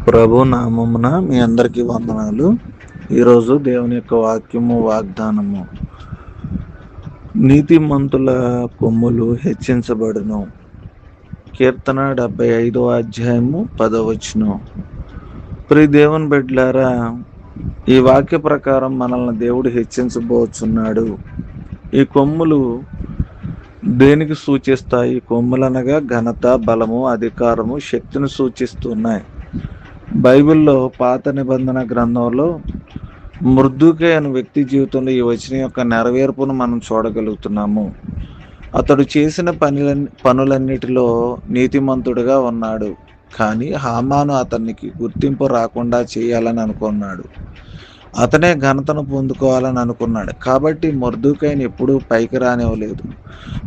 ప్రభు నామమున మీ అందరికీ వందనాలు. ఈరోజు దేవుని యొక్క వాక్యము వాగ్దానము, నీతిమంతుల కొమ్ములు హెచ్చించబడును. కీర్తన 75:10. ప్రియ దేవుని బిడ్డలారా, ఈ వాక్య ప్రకారం మనల్ని దేవుడు హెచ్చించబోచున్నాడు. ఈ కొమ్ములు దేనికి సూచిస్తాయి? కొమ్ములనగా ఘనత, బలము, అధికారము, శక్తిని సూచిస్తున్నాయి. బైబిల్లో పాత నిబంధన గ్రంథంలో మృద్దుకే అనే వ్యక్తి జీవితంలో ఈ వచనం యొక్క నెరవేర్పును మనం చూడగలుగుతున్నాము. అతడు చేసిన పనులన్నిటిలో నీతిమంతుడిగా ఉన్నాడు. కానీ హామాను అతనికి గుర్తింపు రాకుండా చేయాలని అనుకున్నాడు. అతనే ఘనతను పొందుకోవాలని అనుకున్నాడు. కాబట్టి మొర్దెకైని ఎప్పుడూ పైకి రానివ్వలేదు.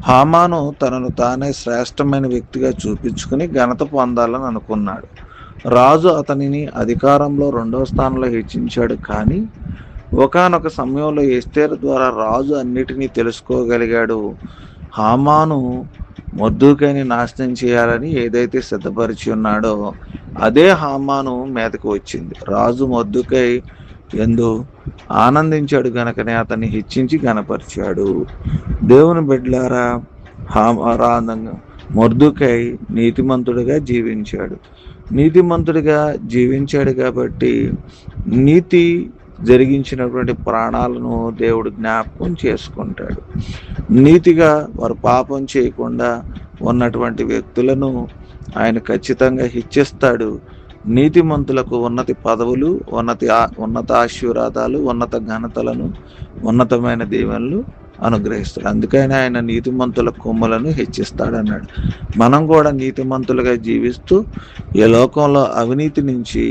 హామాను తనను తానే శ్రేష్టమైన వ్యక్తిగా చూపించుకుని ఘనత పొందాలని అనుకున్నాడు. రాజు అతనిని అధికారంలో 2వ స్థానంలో హెచ్చించాడు. కానీ ఒకానొక సమయంలో ఎస్తేరు ద్వారా రాజు అన్నిటినీ తెలుసుకోగలిగాడు. హామాను మొర్దెకైని నాశనం చేయాలని ఏదైతే సిద్ధపరిచి ఉన్నాడో అదే హామాను మీదకు వచ్చింది. రాజు మొర్దెకై యందు ఆనందించాడు గనకనే అతన్ని హెచ్చించి గనపరిచాడు. దేవుని బిడ్డలారా, మొర్దెకై నీతిమంతుడిగా జీవించాడు కాబట్టి నీతి జరిగించినటువంటి ప్రాణాలను దేవుడు జ్ఞాపకం చేసుకుంటాడు. నీతిగా వారు పాపం చేయకుండా ఉన్నటువంటి వ్యక్తులను ఆయన ఖచ్చితంగా హెచ్చిస్తాడు. నీతిమంతులకు ఉన్నత పదవులు, ఉన్నత ఆశీర్వాదాలు, ఉన్నత ఘనతలను, ఉన్నతమైన దీవెనలు అనుగ్రహిస్తాడు. అందుకని ఆయన నీతిమంతుల కొమ్ములను హెచ్చిస్తాడన్నాడు. మనం కూడా నీతిమంతులుగా జీవిస్తూ ఈ లోకంలో అవినీతి నుంచి,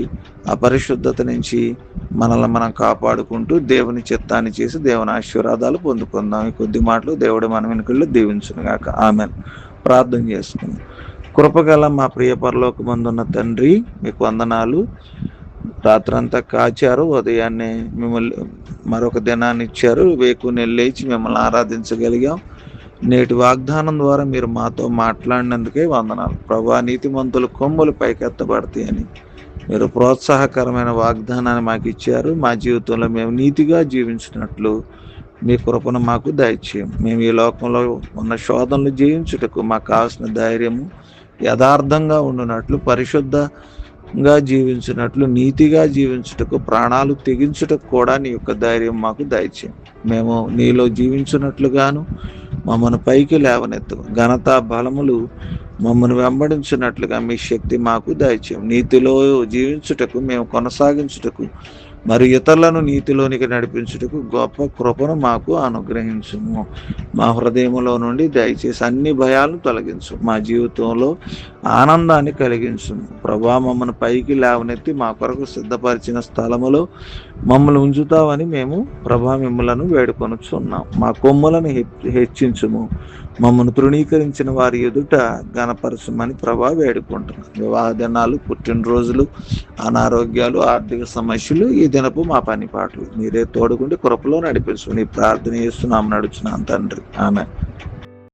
అపరిశుద్ధత నుంచి మనల్ని మనం కాపాడుకుంటూ దేవుని చిత్తాన్ని చేసి దేవుని ఆశీర్వాదాలు పొందుకుందాం. ఈ కొద్ది మాటలు దేవుడు మన వెనుకల్లో దీవించునుగాక. ఆమెన్. ప్రార్థన చేసుకుందాం. కృపగల మా ప్రియ పరలోకమందున్న తండ్రి, మీకు వందనాలు. రాత్రంతా కాచారు, ఉదయాన్నే మిమ్మల్ని మరొక దినాన్ని ఇచ్చారు. వేకునే లేచి మిమ్మల్ని ఆరాధించగలిగాం. నేటి వాగ్దానం ద్వారా మీరు మాతో మాట్లాడినందుకే వందనాలు ప్రభా. నీతిమంతుల కొమ్ములు పైకెత్తబడతాయని మీరు ప్రోత్సాహకరమైన వాగ్దానాన్ని మాకు ఇచ్చారు. మా జీవితంలో మేము నీతిగా జీవించినట్లు మీ కృపను మాకు దయచేయం. మేము ఈ లోకంలో ఉన్న శోధనలు జయించుటకు మాకు కావాల్సిన ధైర్యము, యథార్థంగా ఉండునట్లు, పరిశుద్ధంగా జీవించినట్లు, నీతిగా జీవించుటకు, ప్రాణాలు తెగించుటకు కూడా నీ యొక్క ధైర్యం మాకు దయచేయం. మేము నీలో జీవించినట్లుగాను మమ్మల్ని పైకి లేవనెత్తు, ఘనత బలములు మమ్మల్ని వెంబడించినట్లుగా మీ శక్తి మాకు దయచేయం. నీతిలో జీవించుటకు, మేము కొనసాగించుటకు, మరి ఇతరులను నీతిలోనికి నడిపించుటకు గొప్ప కృపను మాకు అనుగ్రహించుము. మా హృదయంలో నుండి దయచేసి అన్ని భయాలను తొలగించు, మా జీవితంలో ఆనందాన్ని కలిగించుము ప్రభా. మమ్మల్ని పైకి లేవనెత్తి మా కొరకు సిద్ధపరిచిన స్థలములో మమ్మల్ని ఉంచుతావని మేము ప్రభా మిమ్మలను వేడుకొనుచున్నాం. మా కొమ్ములను హెచ్చించుము, మమ్మల్ని తృణీకరించిన వారి ఎదుట ఘనపరచమని ప్రభా వేడుకుంటున్నాం. వివాహ దినాలు, పుట్టినరోజులు, అనారోగ్యాలు, ఆర్థిక సమస్యలు, ఈ దినపు మా పని పాటలు మీరే తోడుకుంటే కృపలో నడిపించు. నీ ప్రార్థన చేస్తున్నాము, నడుచున్నాం తండ్రి. ఆమె.